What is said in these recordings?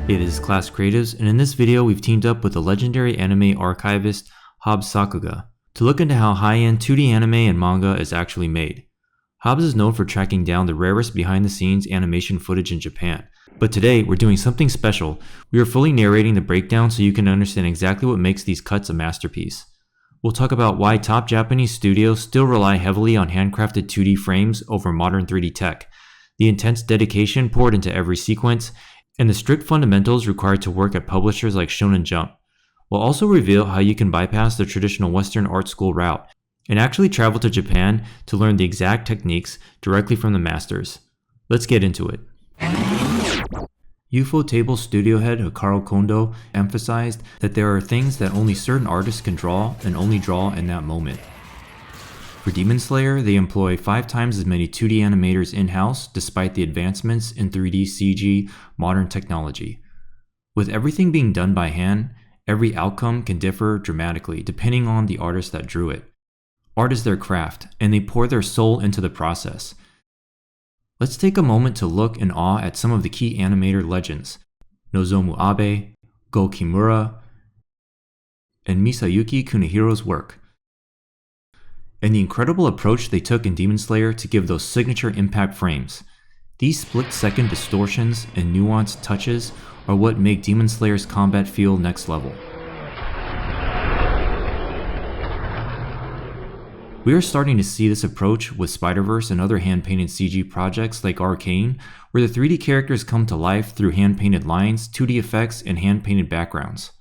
Hey, this is Class Creatives, and in this video we've teamed up with the legendary anime archivist Hobbs Sakuga to look into how high-end 2D anime and manga is actually made. Hobbs is known for tracking down the rarest behind-the-scenes animation footage in Japan, but today we're doing something special. We are fully narrating the breakdown so you can understand exactly what makes these cuts a masterpiece. We'll talk about why top Japanese studios still rely heavily on handcrafted 2D frames over modern 3D tech, the intense dedication poured into every sequence, and the strict fundamentals required to work at publishers like Shonen Jump. We'll also reveal how you can bypass the traditional Western art school route and actually travel to Japan to learn the exact techniques directly from the masters. Let's get into it. Ufotable studio head Hikaru Kondo emphasized that there are things that only certain artists can draw and only draw in that moment. For Demon Slayer, they employ 5 times as many 2D animators in-house despite the advancements in 3D CG modern technology. With everything being done by hand, every outcome can differ dramatically depending on the artist that drew it. Art is their craft, and they pour their soul into the process. Let's take a moment to look in awe at some of the key animator legends: Nozomu Abe, Go Kimura, and Misayuki Kunihiro's work, and the incredible approach they took in Demon Slayer to give those signature impact frames. These split-second distortions and nuanced touches are what make Demon Slayer's combat feel next level. We are starting to see this approach with Spider-Verse and other hand-painted CG projects like Arcane, where the 3D characters come to life through hand-painted lines, 2D effects, and hand-painted backgrounds.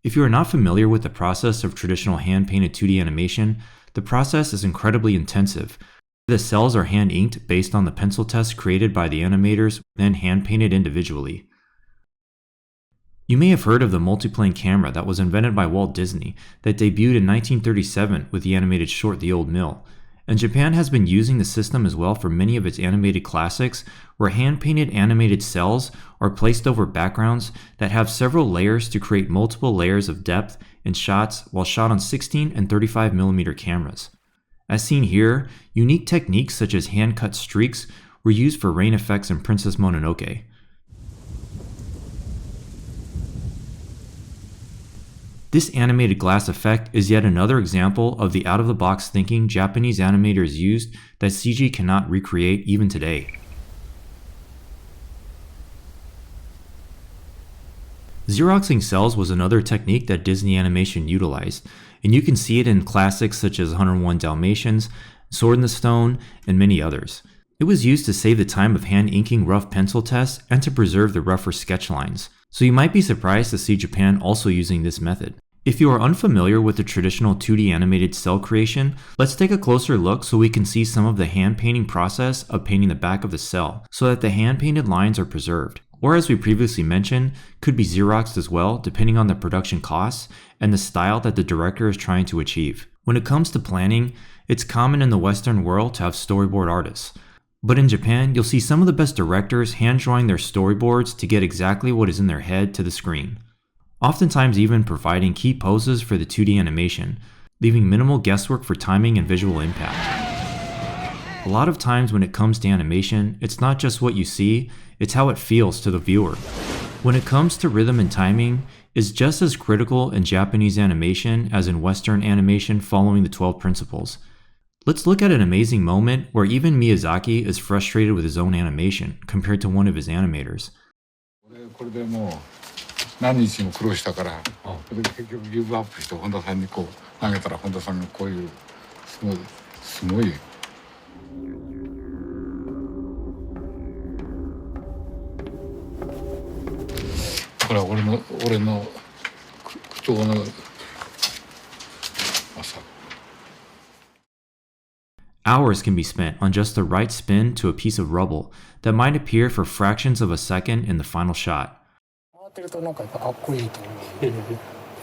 If you are not familiar with the process of traditional hand-painted 2D animation, the process is incredibly intensive. The cells are hand-inked based on the pencil tests created by the animators, then hand-painted individually. You may have heard of the multiplane camera that was invented by Walt Disney that debuted in 1937 with the animated short The Old Mill, and Japan has been using the system as well for many of its animated classics, where hand-painted animated cells are placed over backgrounds that have several layers to create multiple layers of depth in shots while shot on 16 and 35mm cameras. As seen here, unique techniques such as hand-cut streaks were used for rain effects in Princess Mononoke. This animated glass effect is yet another example of the out-of-the-box thinking Japanese animators used that CG cannot recreate even today. Xeroxing cells was another technique that Disney Animation utilized, and you can see it in classics such as 101 Dalmatians, Sword in the Stone, and many others. It was used to save the time of hand-inking rough pencil tests and to preserve the rougher sketch lines, so you might be surprised to see Japan also using this method. If you are unfamiliar with the traditional 2D animated cell creation, let's take a closer look so we can see some of the hand painting process of painting the back of the cell so that the hand painted lines are preserved. Or as we previously mentioned, could be Xeroxed as well depending on the production costs and the style that the director is trying to achieve. When it comes to planning, it's common in the Western world to have storyboard artists. But in Japan, you'll see some of the best directors hand drawing their storyboards to get exactly what is in their head to the screen, oftentimes even providing key poses for the 2D animation, leaving minimal guesswork for timing and visual impact. A lot of times when it comes to animation, it's not just what you see, it's how it feels to the viewer. When it comes to rhythm and timing, it's just as critical in Japanese animation as in Western animation following the 12 principles. Let's look at an amazing moment where even Miyazaki is frustrated with his own animation compared to one of his animators. 何日も苦労したから、それで結局ギブアップして本田さんにこう投げたら本田さんがこういうすごいこれは俺の口調の朝。 Hours can be spent on just the right spin to a piece of rubble that might appear for fractions of a second in the final shot. 回ってるとなんかやっぱかっこいいと思う。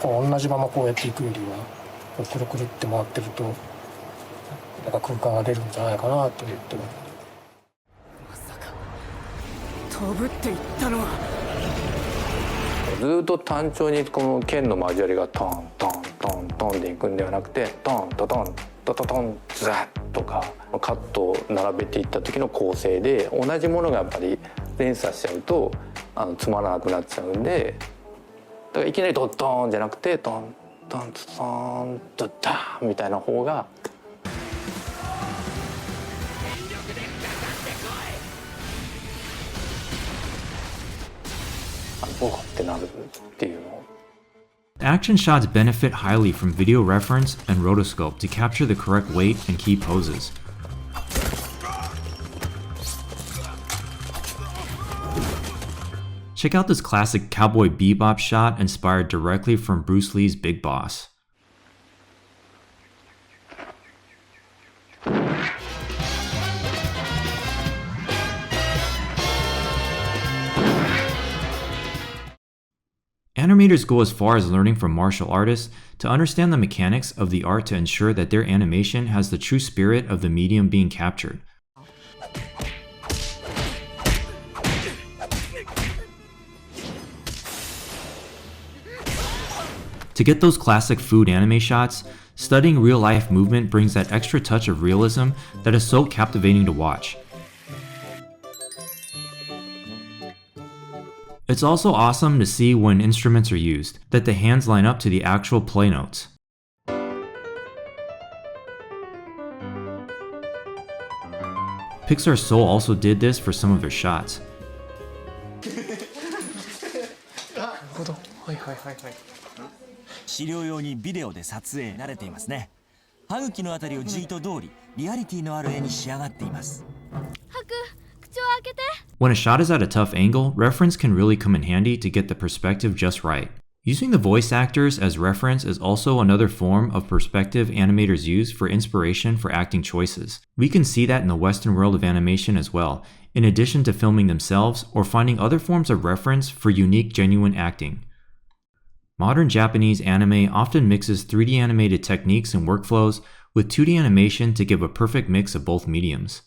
こう同じままこうやっていくよりはこうくるくるって回ってるとなんか空間が出るんじゃないかなと思ってます。まさか飛ぶって言ったのはずっと単調にこの剣の交わりがトントントントンでいくんではなくてトントトントトトンザッとかカットを並べていった時の構成で同じものがやっぱり連鎖しちゃうとつまらなくなっちゃうんで、だからいきなりドッドーンじゃなくてドンドンドンドッダーンみたいな方がおーってなるっていうのを。Action shots benefit highly from video reference and rotoscope to capture the correct weight and key poses. Check out this classic Cowboy Bebop shot inspired directly from Bruce Lee's Big Boss. Animators go as far as learning from martial artists to understand the mechanics of the art to ensure that their animation has the true spirit of the medium being captured. To get those classic food anime shots, studying real-life movement brings that extra touch of realism that is so captivating to watch. It's also awesome to see when instruments are used, that the hands line up to the actual play notes. Pixar Soul also did this for some of their shots. 資料用にビデオで撮影慣れていますね。歯茎のあたりをじっと通り、リアリティのある絵に仕上がっています。When a shot is at a tough angle, reference can really come in handy to get the perspective just right. Using the voice actors as reference is also another form of perspective animators use for inspiration for acting choices. We can see that in the Western world of animation as well, in addition to filming themselves or finding other forms of reference for unique, genuine acting. Modern Japanese anime often mixes 3D animated techniques and workflows with 2D animation to give a perfect mix of both mediums.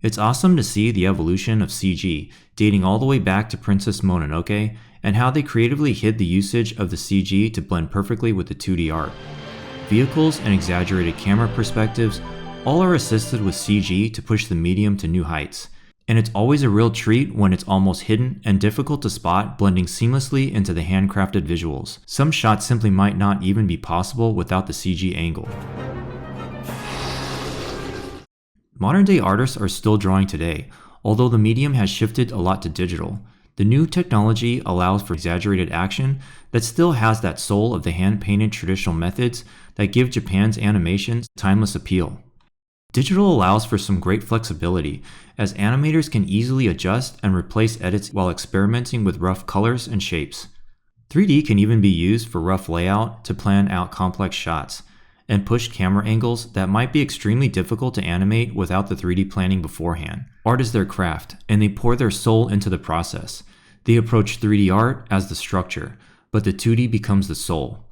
It's awesome to see the evolution of CG, dating all the way back to Princess Mononoke, and how they creatively hid the usage of the CG to blend perfectly with the 2D art. Vehicles and exaggerated camera perspectives all are assisted with CG to push the medium to new heights. And it's always a real treat when it's almost hidden and difficult to spot, blending seamlessly into the handcrafted visuals. Some shots simply might not even be possible without the CG angle. Modern day artists are still drawing today, although the medium has shifted a lot to digital. The new technology allows for exaggerated action that still has that soul of the hand-painted traditional methods that give Japan's animations timeless appeal. Digital allows for some great flexibility, as animators can easily adjust and replace edits while experimenting with rough colors and shapes. 3D can even be used for rough layout to plan out complex shots, and push camera angles that might be extremely difficult to animate without the 3D planning beforehand. Art is their craft, and they pour their soul into the process. They approach 3D art as the structure, but the 2D becomes the soul.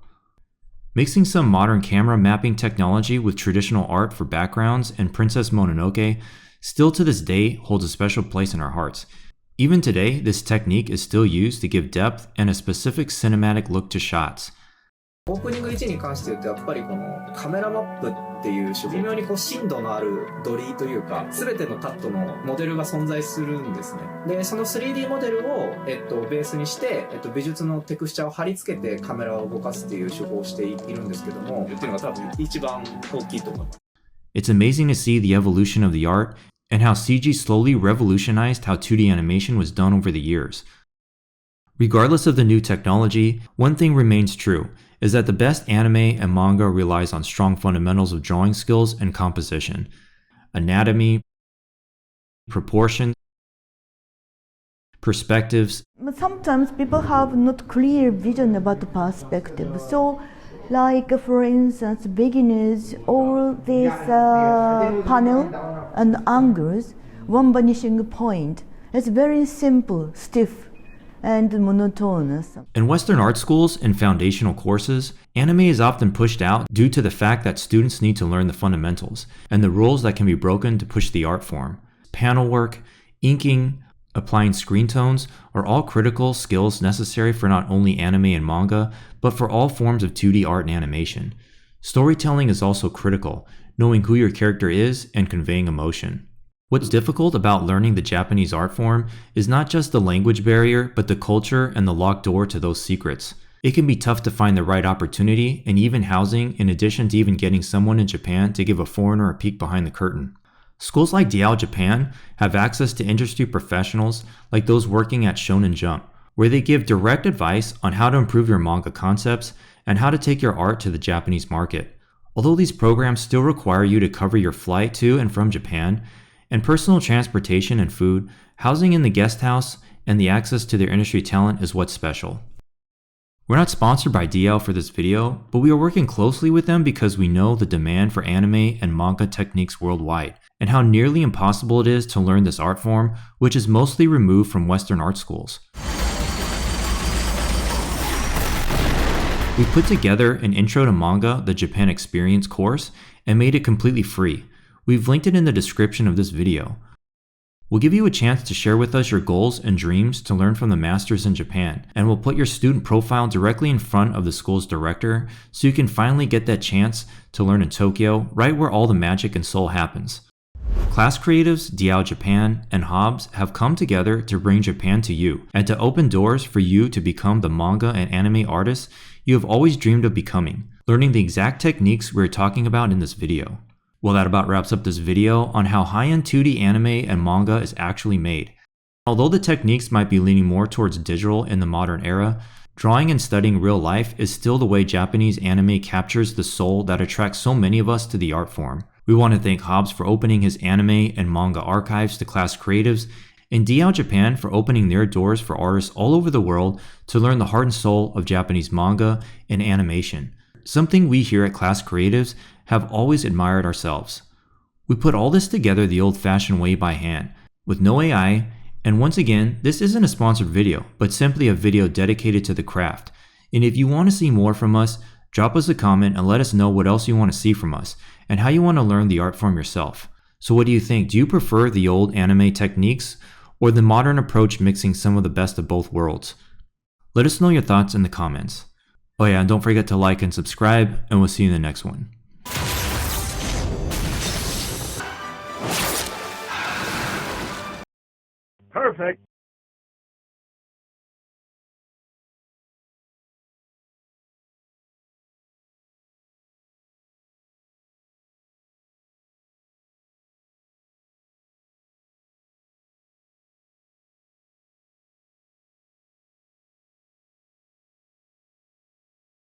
Mixing some modern camera mapping technology with traditional art for backgrounds and Princess Mononoke still to this day holds a special place in our hearts. Even today, this technique is still used to give depth and a specific cinematic look to shots. オープニング1に関して言うとやっぱりこのカメラマップっていう微妙にこう深度のあるドリーというか全てのカットのモデルが存在するんですね。でその 3D モデルを、ベースにして、美術のテクスチャーを貼り付けてカメラを動かすっていう手法をしているんですけどもっていうのが多分一番大きいと思います。 It's amazing to see the evolution of the art and how CG slowly revolutionized how 2D animation was done over the years. Regardless of the new technology, one thing remains true, is that the best anime and manga relies on strong fundamentals of drawing skills and composition. Anatomy, proportion, perspectives. Sometimes people have not clear vision about the perspective. So, like for instance, beginners, all these panel and angles, one vanishing point. It's very simple, stiff, and monotonous. In Western art schools and foundational courses, anime is often pushed out due to the fact that students need to learn the fundamentals and the rules that can be broken to push the art form. Panel work, inking, applying screen tones are all critical skills necessary for not only anime and manga, but for all forms of 2D art and animation. Storytelling is also critical, knowing who your character is and conveying emotion. What's difficult about learning the Japanese art form is not just the language barrier, but the culture and the locked door to those secrets. It can be tough to find the right opportunity and even housing, in addition to even getting someone in Japan to give a foreigner a peek behind the curtain. Schools like DL Japan have access to industry professionals like those working at Shonen Jump, where they give direct advice on how to improve your manga concepts and how to take your art to the Japanese market. Although these programs still require you to cover your flight to and from Japan, and personal transportation and food, housing in the guest house, and the access to their industry talent is what's special. We're not sponsored by DL for this video, but we are working closely with them because we know the demand for anime and manga techniques worldwide, and how nearly impossible it is to learn this art form, which is mostly removed from Western art schools. We put together an Intro to Manga, the Japan Experience course, and made it completely free. We've linked it in the description of this video. We'll give you a chance to share with us your goals and dreams to learn from the masters in Japan, and we'll put your student profile directly in front of the school's director so you can finally get that chance to learn in Tokyo, right where all the magic and soul happens. Class Creatives, DL Japan, and Hobbs have come together to bring Japan to you and to open doors for you to become the manga and anime artists you have always dreamed of becoming, learning the exact techniques we're talking about in this video. Well, that about wraps up this video on how high-end 2D anime and manga is actually made. Although the techniques might be leaning more towards digital in the modern era, drawing and studying real life is still the way Japanese anime captures the soul that attracts so many of us to the art form. We want to thank Hobbs for opening his anime and manga archives to Class Creatives, and DL Japan for opening their doors for artists all over the world to learn the heart and soul of Japanese manga and animation, something we here at Class Creatives have always admired ourselves. We put all this together the old-fashioned way by hand, with no AI, and once again, this isn't a sponsored video, but simply a video dedicated to the craft. And if you want to see more from us, drop us a comment and let us know what else you want to see from us, and how you want to learn the art form yourself. So what do you think? Do you prefer the old anime techniques, or the modern approach mixing some of the best of both worlds? Let us know your thoughts in the comments. Oh yeah, and don't forget to like and subscribe, and we'll see you in the next one. Perfect.